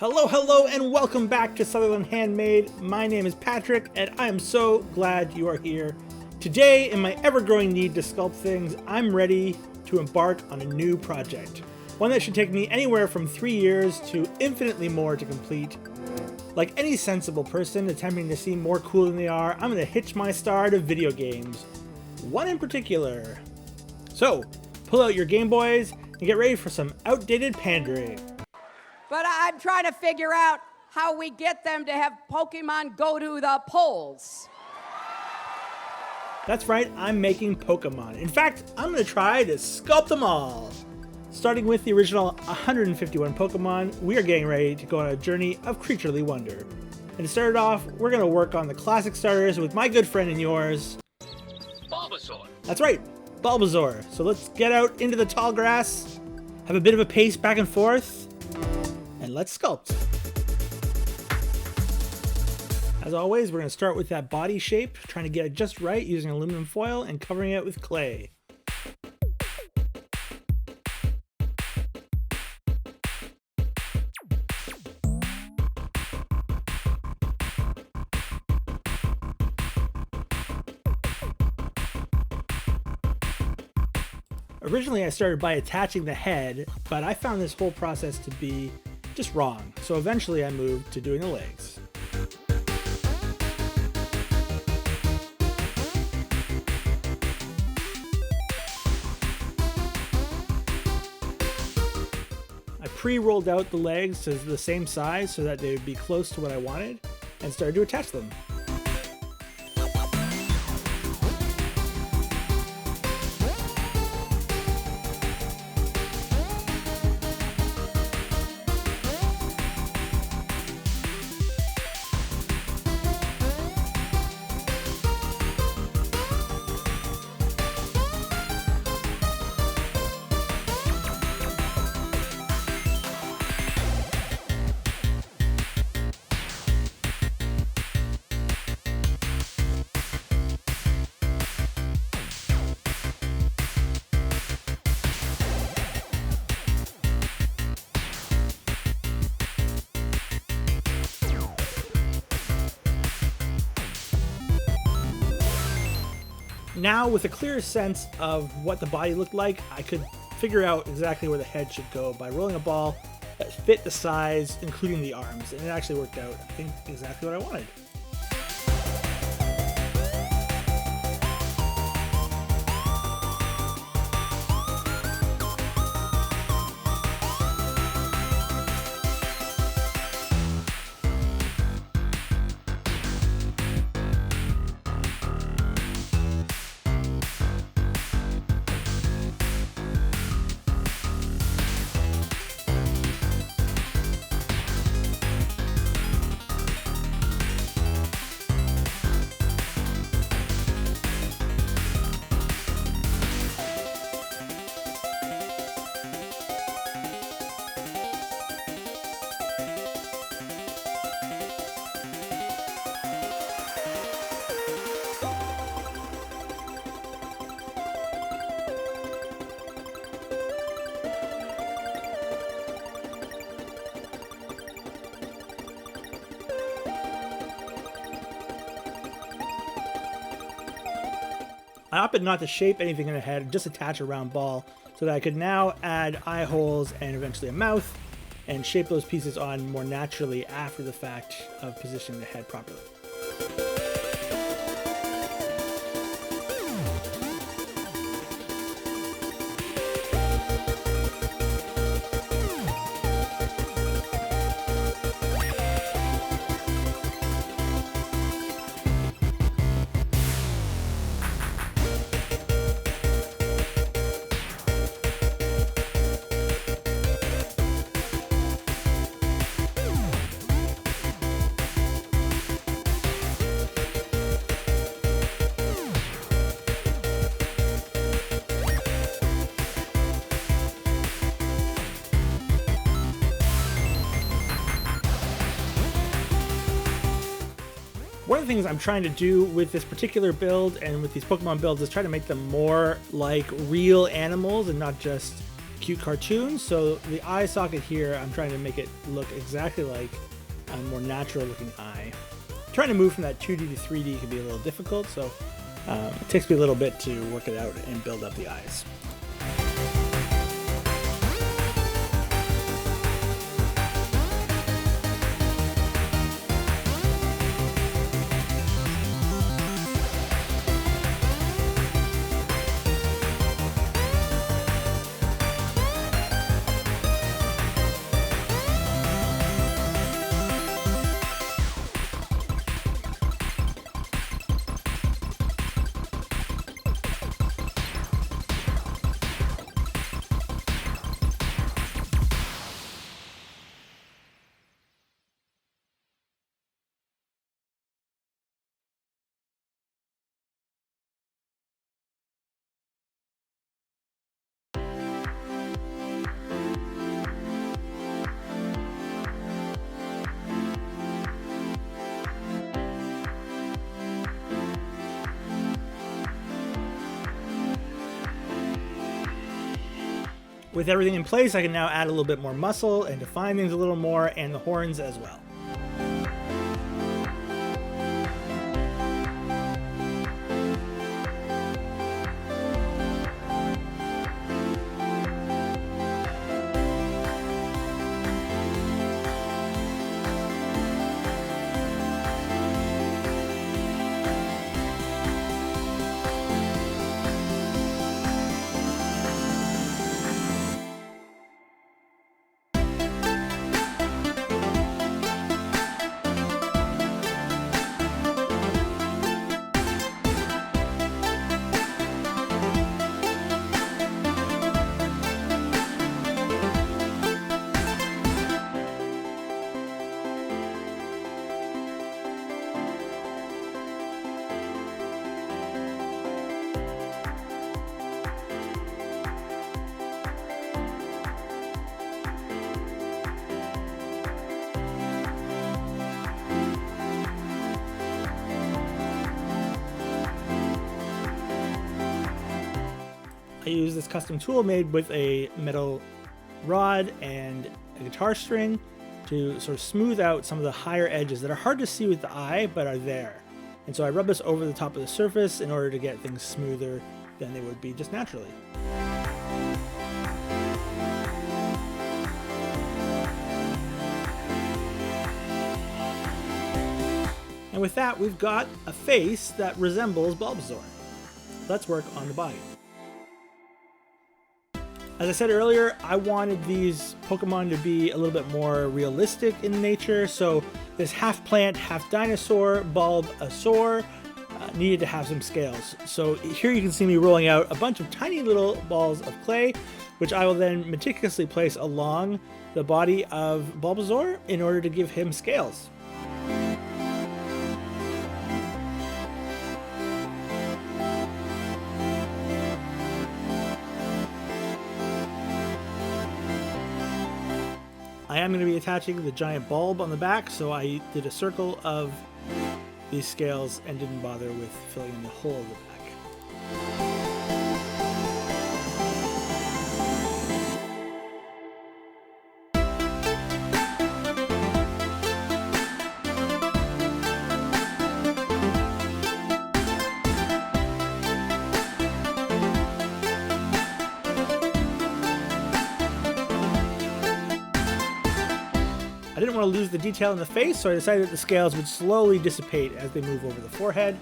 Hello, and welcome back to Sutherland Handmade. My name is Patrick, and I am so glad you are here. Today, in my ever-growing need to sculpt things, I'm ready to embark on a new project. One that should take me anywhere from 3 years to infinitely more to complete. Like any sensible person attempting to seem more cool than they are, I'm going to hitch my star to video games. One in particular. So, pull out your Game Boys and get ready for some outdated pandering. But I'm trying to figure out how we get them to have Pokemon go to the polls. That's right, I'm making Pokemon. In fact, I'm going to try to sculpt them all. Starting with the original 151 Pokemon, we are getting ready to go on a journey of creaturely wonder. And to start it off, we're going to work on the classic starters with my good friend and yours, Bulbasaur. That's right, Bulbasaur. So let's get out into the tall grass, have a bit of a pace back and forth, and let's sculpt. As always, we're going to start with that body shape, trying to get it just right using aluminum foil and covering it with clay. Originally I started by attaching the head, but I found this whole process to be just wrong, so eventually I moved to doing the legs. I pre-rolled out the legs to the same size so that they would be close to what I wanted, and started to attach them. Now, with a clearer sense of what the body looked like, I could figure out exactly where the head should go by rolling a ball that fit the size, including the arms, and it actually worked out, I think, exactly what I wanted. I opted not to shape anything in the head, just attach a round ball so that I could now add eye holes and eventually a mouth and shape those pieces on more naturally after the fact of positioning the head properly. One of the things I'm trying to do with this particular build and with these Pokemon builds is try to make them more like real animals and not just cute cartoon. So the eye socket here, I'm trying to make it look exactly like a more natural looking eye. Trying to move from that 2D to 3D can be a little difficult, so it takes me a little bit to work it out and build up the eyes. With everything in place, I can now add a little bit more muscle and define things a little more, and the horns as well. I use this custom tool made with a metal rod and a guitar string to sort of smooth out some of the higher edges that are hard to see with the eye but are there. And so I rub this over the top of the surface in order to get things smoother than they would be just naturally. And with that, we've got a face that resembles Bulbasaur. Let's work on the body. As I said earlier, I wanted these Pokemon to be a little bit more realistic in nature, so this half plant, half dinosaur Bulbasaur needed to have some scales. So here you can see me rolling out a bunch of tiny little balls of clay, which I will then meticulously place along the body of Bulbasaur in order to give him scales. I am going to be attaching the giant bulb on the back, so I did a circle of these scales and didn't bother with filling in the whole of the back. I didn't want to lose the detail in the face, so I decided that the scales would slowly dissipate as they move over the forehead.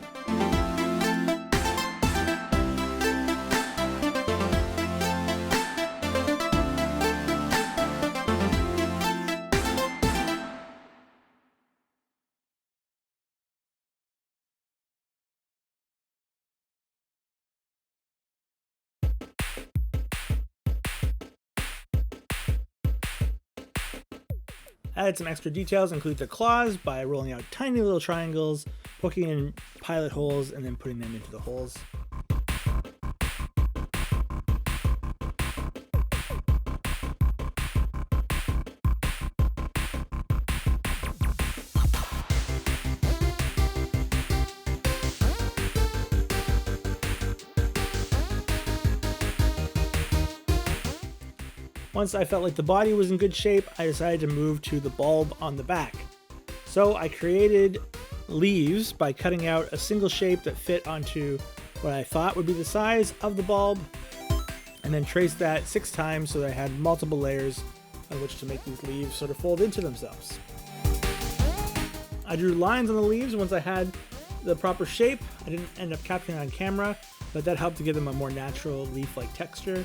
Added some extra details, include the claws by rolling out tiny little triangles, poking in pilot holes, and then putting them into the holes. Once I felt like the body was in good shape, I decided to move to the bulb on the back. So I created leaves by cutting out a single shape that fit onto what I thought would be the size of the bulb, and then traced that 6 times so that I had multiple layers on which to make these leaves sort of fold into themselves. I drew lines on the leaves once I had the proper shape. I didn't end up capturing it on camera, but that helped to give them a more natural leaf-like texture.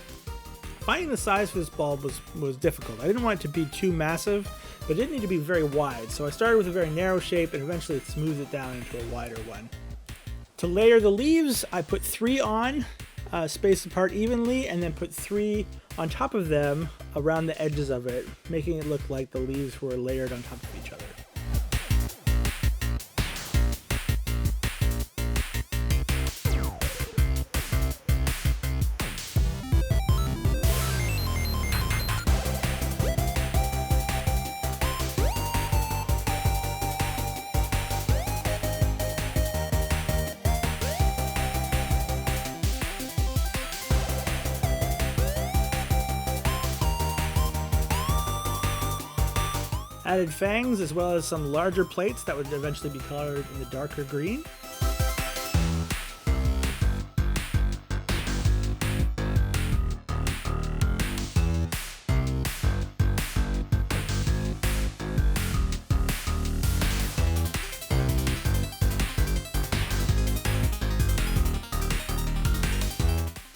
Finding the size for this bulb was difficult. I didn't want it to be too massive, but it didn't need to be very wide, so I started with a very narrow shape and eventually smoothed it down into a wider one. To layer the leaves, I put 3 on, spaced apart evenly, and then put 3 on top of them around the edges of it, making it look like the leaves were layered on top of each other. Added fangs as well as some larger plates that would eventually be colored in the darker green.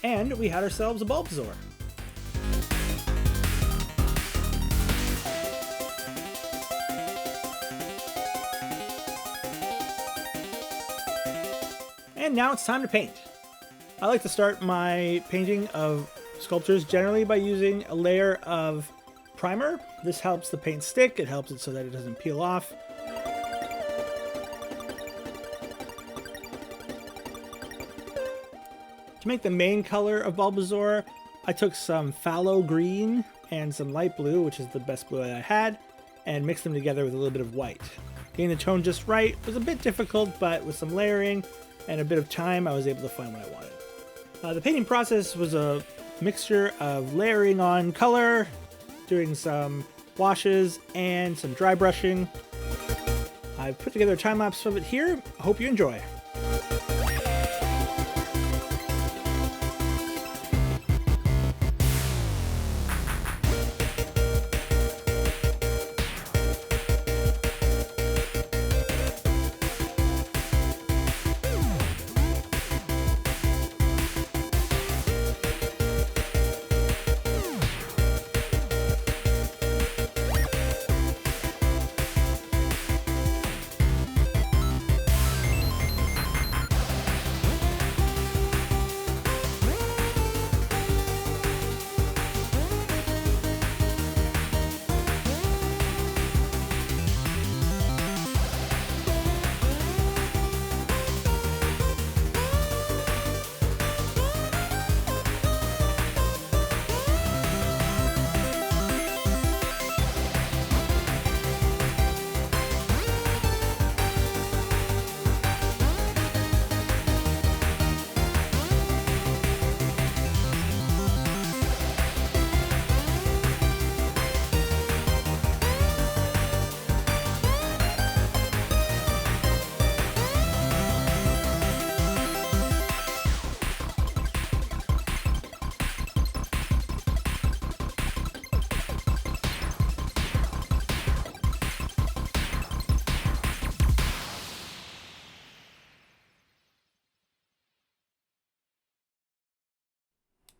And we had ourselves a Bulbasaur. And now it's time to paint. I like to start my painting of sculptures generally by using a layer of primer. This helps the paint stick, it helps it so that it doesn't peel off. To make the main color of Bulbasaur, I took some phthalo green and some light blue, which is the best blue that I had, and mixed them together with a little bit of white. Getting the tone just right was a bit difficult, but with some layering and a bit of time, I was able to find what I wanted. The painting process was a mixture of layering on color, doing some washes, and some dry brushing. I've put together a time-lapse of it here. I hope you enjoy.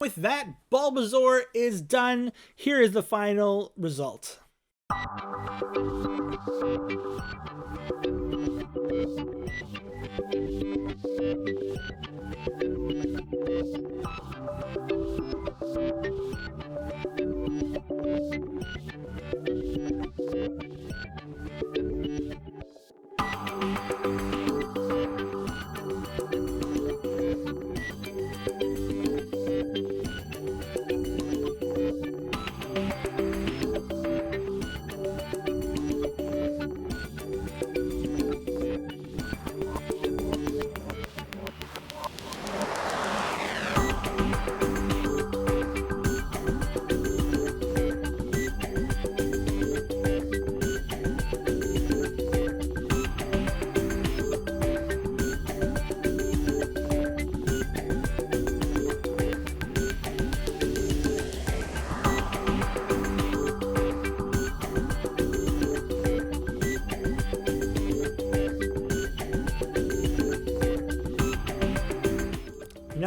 With that, Bulbasaur is done. Here is the final result.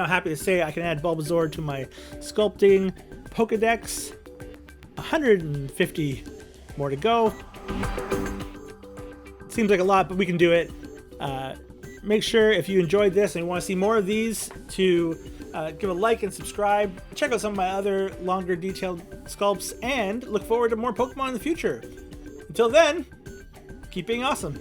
now happy to say I can add Bulbasaur to my sculpting Pokedex. 150 more to go. Seems like a lot, but we can do it. Make sure if you enjoyed this and you want to see more of these to give a like and subscribe. Check out some of my other longer detailed sculpts and look forward to more Pokemon in the future. Until then, keep being awesome.